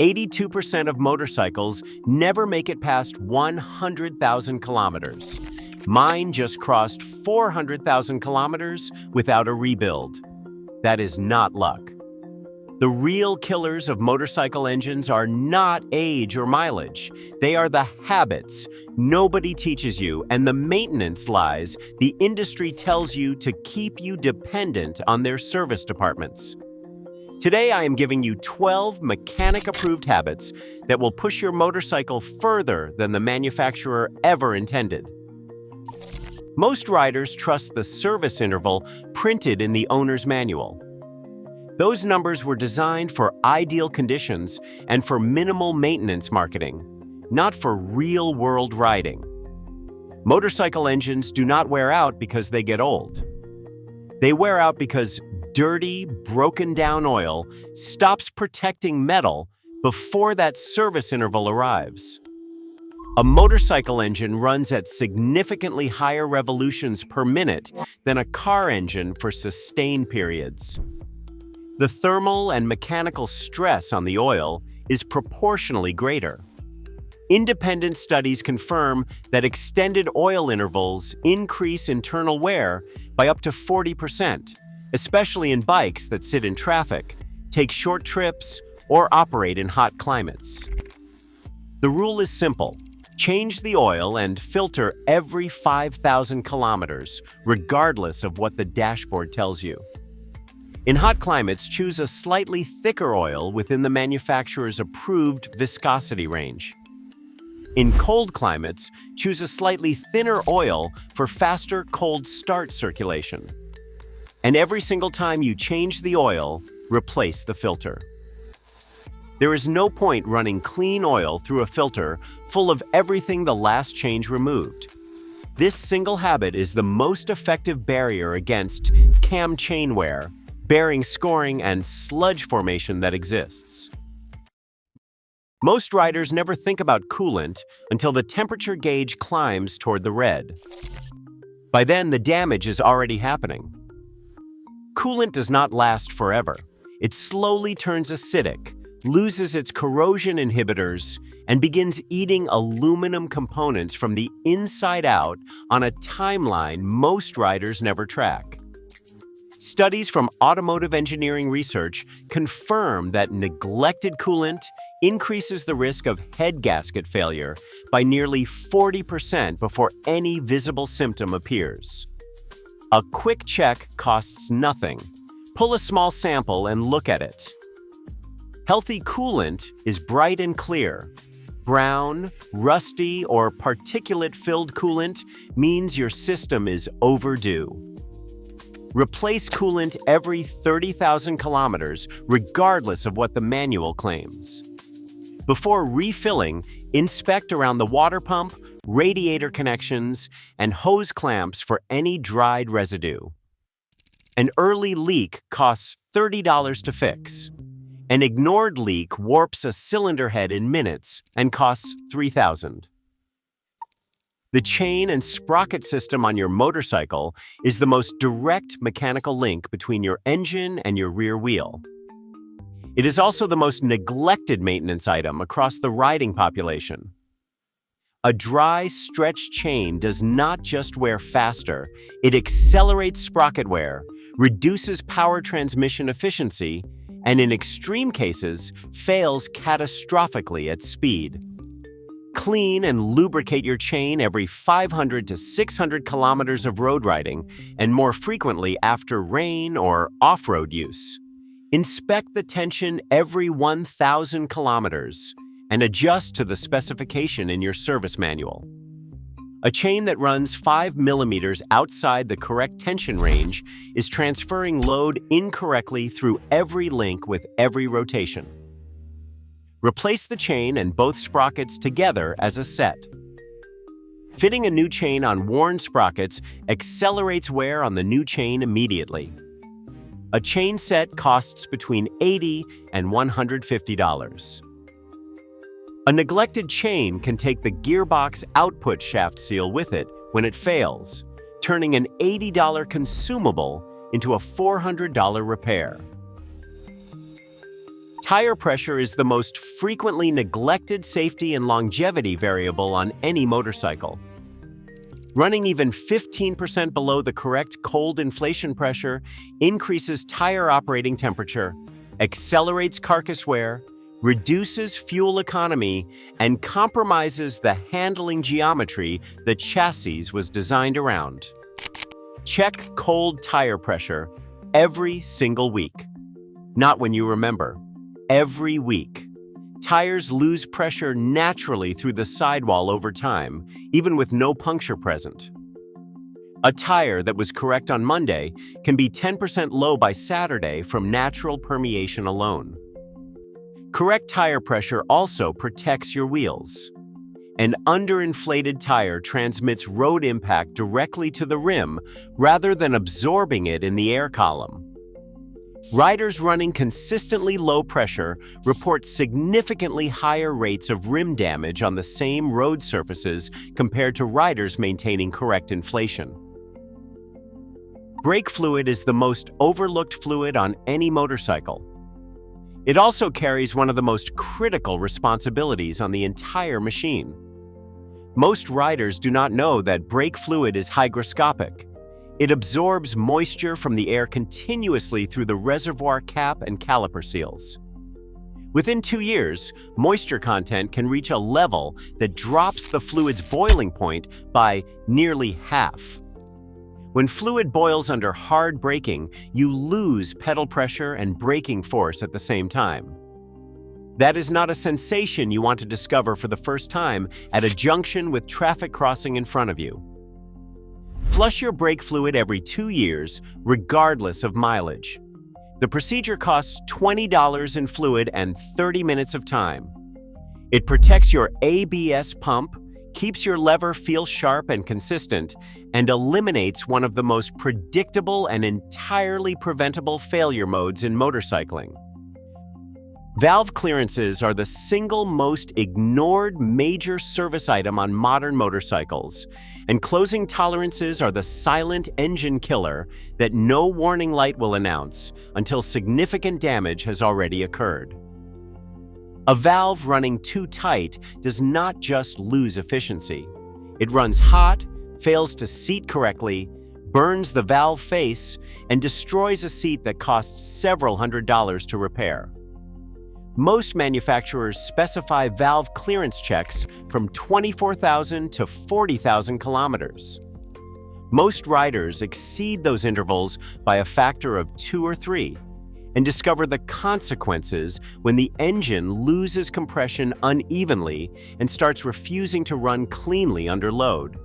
82% of motorcycles never make it past 100,000 kilometers. Mine just crossed 400,000 kilometers without a rebuild. That is not luck. The real killers of motorcycle engines are not age or mileage. They are the habits nobody teaches you and the maintenance lies the industry tells you to keep you dependent on their service departments. Today, I am giving you 12 mechanic-approved habits that will push your motorcycle further than the manufacturer ever intended. Most riders trust the service interval printed in the owner's manual. Those numbers were designed for ideal conditions and for minimal maintenance marketing, not for real-world riding. Motorcycle engines do not wear out because they get old. They wear out because dirty, broken-down oil stops protecting metal before that service interval arrives. A motorcycle engine runs at significantly higher revolutions per minute than a car engine for sustained periods. The thermal and mechanical stress on the oil is proportionally greater. Independent studies confirm that extended oil intervals increase internal wear by up to 40%, especially in bikes that sit in traffic, take short trips, or operate in hot climates. The rule is simple. Change the oil and filter every 5,000 kilometers, regardless of what the dashboard tells you. In hot climates, choose a slightly thicker oil within the manufacturer's approved viscosity range. In cold climates, choose a slightly thinner oil for faster cold start circulation. And every single time you change the oil, replace the filter. There is no point running clean oil through a filter full of everything the last change removed. This single habit is the most effective barrier against cam chain wear, bearing scoring, and sludge formation that exists. Most riders never think about coolant until the temperature gauge climbs toward the red. By then, the damage is already happening. Coolant does not last forever. It slowly turns acidic, loses its corrosion inhibitors, and begins eating aluminum components from the inside out on a timeline most riders never track. Studies from automotive engineering research confirm that neglected coolant increases the risk of head gasket failure by nearly 40% before any visible symptom appears. A quick check costs nothing. Pull a small sample and look at it. Healthy coolant is bright and clear. Brown, rusty, or particulate-filled coolant means your system is overdue. Replace coolant every 30,000 kilometers, regardless of what the manual claims. Before refilling, inspect around the water pump, radiator connections, and hose clamps for any dried residue. An early leak costs $30 to fix. An ignored leak warps a cylinder head in minutes and costs $3,000. The chain and sprocket system on your motorcycle is the most direct mechanical link between your engine and your rear wheel. It is also the most neglected maintenance item across the riding population. A dry, stretched chain does not just wear faster, it accelerates sprocket wear, reduces power transmission efficiency, and in extreme cases, fails catastrophically at speed. Clean and lubricate your chain every 500 to 600 kilometers of road riding, and more frequently after rain or off-road use. Inspect the tension every 1,000 kilometers and adjust to the specification in your service manual. A chain that runs 5 millimeters outside the correct tension range is transferring load incorrectly through every link with every rotation. Replace the chain and both sprockets together as a set. Fitting a new chain on worn sprockets accelerates wear on the new chain immediately. A chain set costs between $80 and $150. A neglected chain can take the gearbox output shaft seal with it when it fails, turning an $80 consumable into a $400 repair. Tire pressure is the most frequently neglected safety and longevity variable on any motorcycle. Running even 15% below the correct cold inflation pressure increases tire operating temperature, accelerates carcass wear, reduces fuel economy, and compromises the handling geometry the chassis was designed around. Check cold tire pressure every single week. Not when you remember. Every week. Tires lose pressure naturally through the sidewall over time, even with no puncture present. A tire that was correct on Monday can be 10% low by Saturday from natural permeation alone. Correct tire pressure also protects your wheels. An underinflated tire transmits road impact directly to the rim rather than absorbing it in the air column. Riders running consistently low pressure report significantly higher rates of rim damage on the same road surfaces compared to riders maintaining correct inflation. Brake fluid is the most overlooked fluid on any motorcycle. It also carries one of the most critical responsibilities on the entire machine. Most riders do not know that brake fluid is hygroscopic. It absorbs moisture from the air continuously through the reservoir cap and caliper seals. Within 2 years, moisture content can reach a level that drops the fluid's boiling point by nearly half. When fluid boils under hard braking, you lose pedal pressure and braking force at the same time. That is not a sensation you want to discover for the first time at a junction with traffic crossing in front of you. Flush your brake fluid every 2 years, regardless of mileage. The procedure costs $20 in fluid and 30 minutes of time. It protects your ABS pump, keeps your lever feel sharp and consistent, and eliminates one of the most predictable and entirely preventable failure modes in motorcycling. Valve clearances are the single most ignored major service item on modern motorcycles, and closing tolerances are the silent engine killer that no warning light will announce until significant damage has already occurred. A valve running too tight does not just lose efficiency. It runs hot, fails to seat correctly, burns the valve face, and destroys a seat that costs several $100s to repair. Most manufacturers specify valve clearance checks from 24,000 to 40,000 kilometers. Most riders exceed those intervals by a factor of 2 or 3 and discover the consequences when the engine loses compression unevenly and starts refusing to run cleanly under load.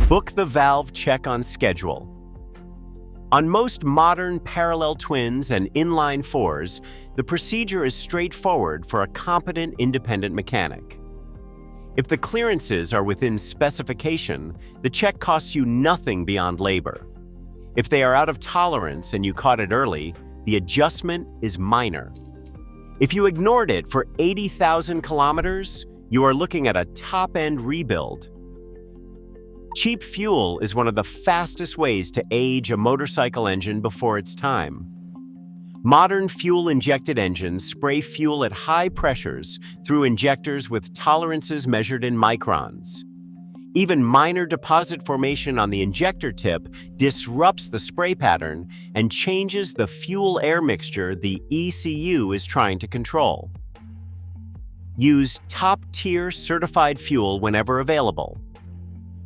Book the valve check on schedule. On most modern parallel twins and inline fours, the procedure is straightforward for a competent independent mechanic. If the clearances are within specification, the check costs you nothing beyond labor. If they are out of tolerance and you caught it early, the adjustment is minor. If you ignored it for 80,000 kilometers, you are looking at a top-end rebuild. Cheap fuel is one of the fastest ways to age a motorcycle engine before its time. Modern fuel-injected engines spray fuel at high pressures through injectors with tolerances measured in microns. Even minor deposit formation on the injector tip disrupts the spray pattern and changes the fuel-air mixture the ECU is trying to control. Use top-tier certified fuel whenever available.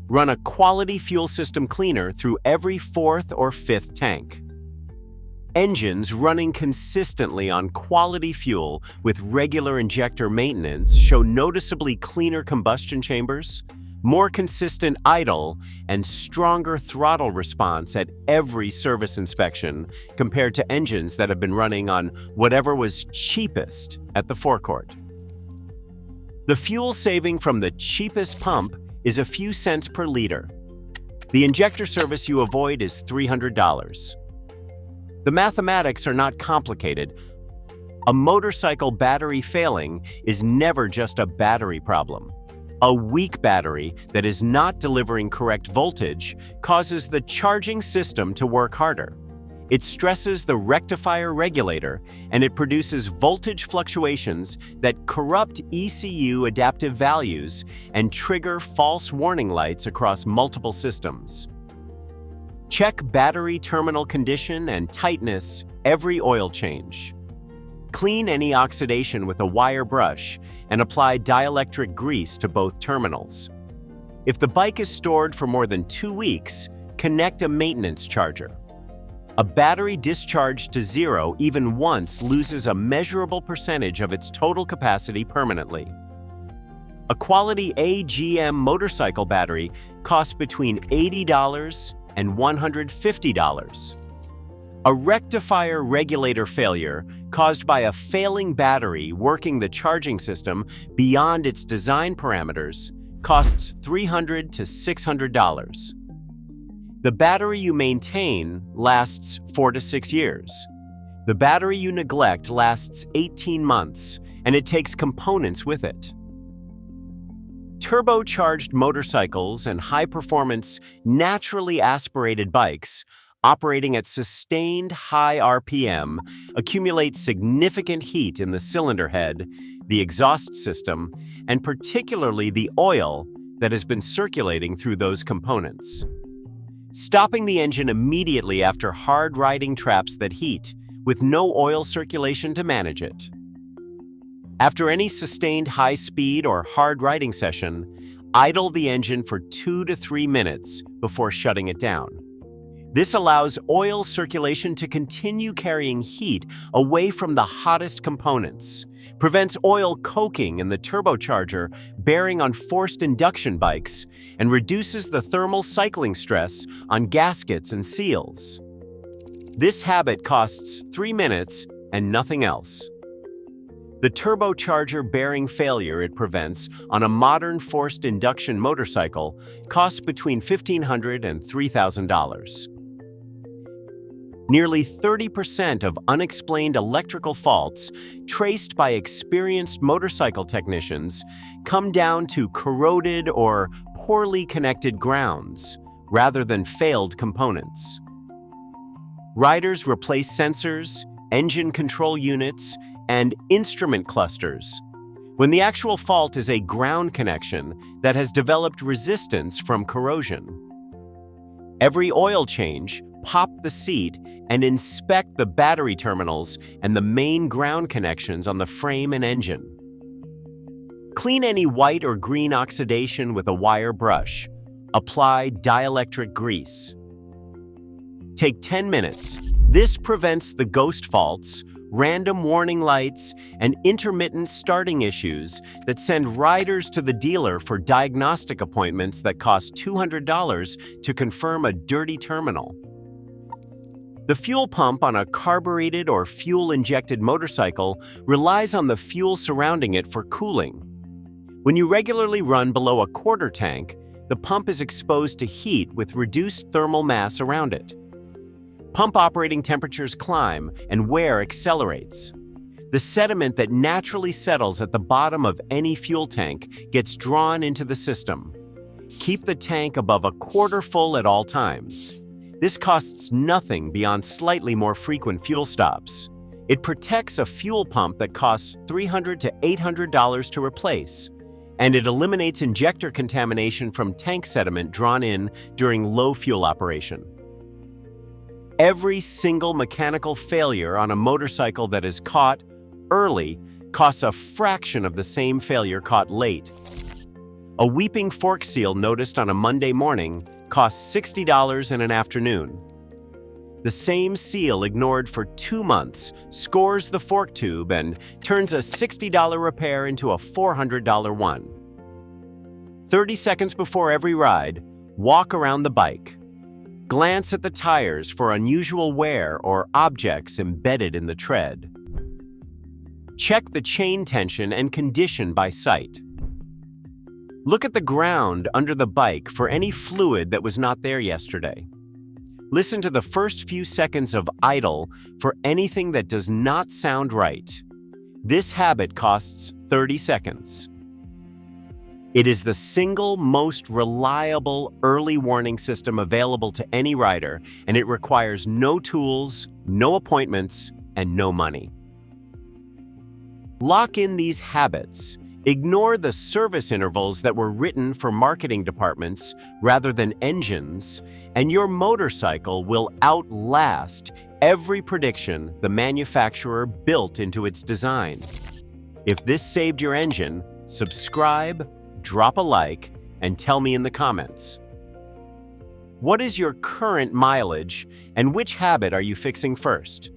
Run a quality fuel system cleaner through every 4th or 5th tank. Engines running consistently on quality fuel with regular injector maintenance show noticeably cleaner combustion chambers, more consistent idle, and stronger throttle response at every service inspection compared to engines that have been running on whatever was cheapest at the forecourt. The fuel saving from the cheapest pump is a few cents per liter. The injector service you avoid is $300. The mathematics are not complicated. A motorcycle battery failing is never just a battery problem. A weak battery that is not delivering correct voltage causes the charging system to work harder. It stresses the rectifier regulator, and it produces voltage fluctuations that corrupt ECU adaptive values and trigger false warning lights across multiple systems. Check battery terminal condition and tightness every oil change. Clean any oxidation with a wire brush and apply dielectric grease to both terminals. If the bike is stored for more than 2 weeks, connect a maintenance charger. A battery discharged to zero even once loses a measurable percentage of its total capacity permanently. A quality AGM motorcycle battery costs between $80 and $150. A rectifier regulator failure caused by a failing battery working the charging system beyond its design parameters costs $300 to $600. The battery you maintain lasts 4 to 6 years. The battery you neglect lasts 18 months, and it takes components with it. Turbocharged motorcycles and high-performance, naturally aspirated bikes operating at sustained high RPM accumulate significant heat in the cylinder head, the exhaust system, and particularly the oil that has been circulating through those components. Stopping the engine immediately after hard riding traps that heat, with no oil circulation to manage it. After any sustained high-speed or hard riding session, idle the engine for 2 to 3 minutes before shutting it down. This allows oil circulation to continue carrying heat away from the hottest components, prevents oil coking in the turbocharger bearing on forced induction bikes, and reduces the thermal cycling stress on gaskets and seals. This habit costs 3 minutes and nothing else. The turbocharger bearing failure it prevents on a modern forced induction motorcycle costs between $1,500 and $3,000. Nearly 30% of unexplained electrical faults traced by experienced motorcycle technicians come down to corroded or poorly connected grounds rather than failed components. Riders replace sensors, engine control units, and instrument clusters when the actual fault is a ground connection that has developed resistance from corrosion. Every oil change, pop the seat and inspect the battery terminals and the main ground connections on the frame and engine. Clean any white or green oxidation with a wire brush. Apply dielectric grease. Take 10 minutes. This prevents the ghost faults, random warning lights, and intermittent starting issues that send riders to the dealer for diagnostic appointments that cost $200 to confirm a dirty terminal. The fuel pump on a carbureted or fuel-injected motorcycle relies on the fuel surrounding it for cooling. When you regularly run below a quarter tank, the pump is exposed to heat with reduced thermal mass around it. Pump operating temperatures climb and wear accelerates. The sediment that naturally settles at the bottom of any fuel tank gets drawn into the system. Keep the tank above a quarter full at all times. This costs nothing beyond slightly more frequent fuel stops. It protects a fuel pump that costs $300 to $800 to replace, and it eliminates injector contamination from tank sediment drawn in during low fuel operation. Every single mechanical failure on a motorcycle that is caught early costs a fraction of the same failure caught late. A weeping fork seal noticed on a Monday morning costs $60 in an afternoon. The same seal ignored for 2 months scores the fork tube and turns a $60 repair into a $400 one. 30 seconds before every ride, walk around the bike. Glance at the tires for unusual wear or objects embedded in the tread. Check the chain tension and condition by sight. Look at the ground under the bike for any fluid that was not there yesterday. Listen to the first few seconds of idle for anything that does not sound right. This habit costs 30 seconds. It is the single most reliable early warning system available to any rider, and it requires no tools, no appointments, and no money. Lock in these habits. Ignore the service intervals that were written for marketing departments rather than engines, and your motorcycle will outlast every prediction the manufacturer built into its design. If this saved your engine, subscribe, drop a like, and tell me in the comments. What is your current mileage, and which habit are you fixing first?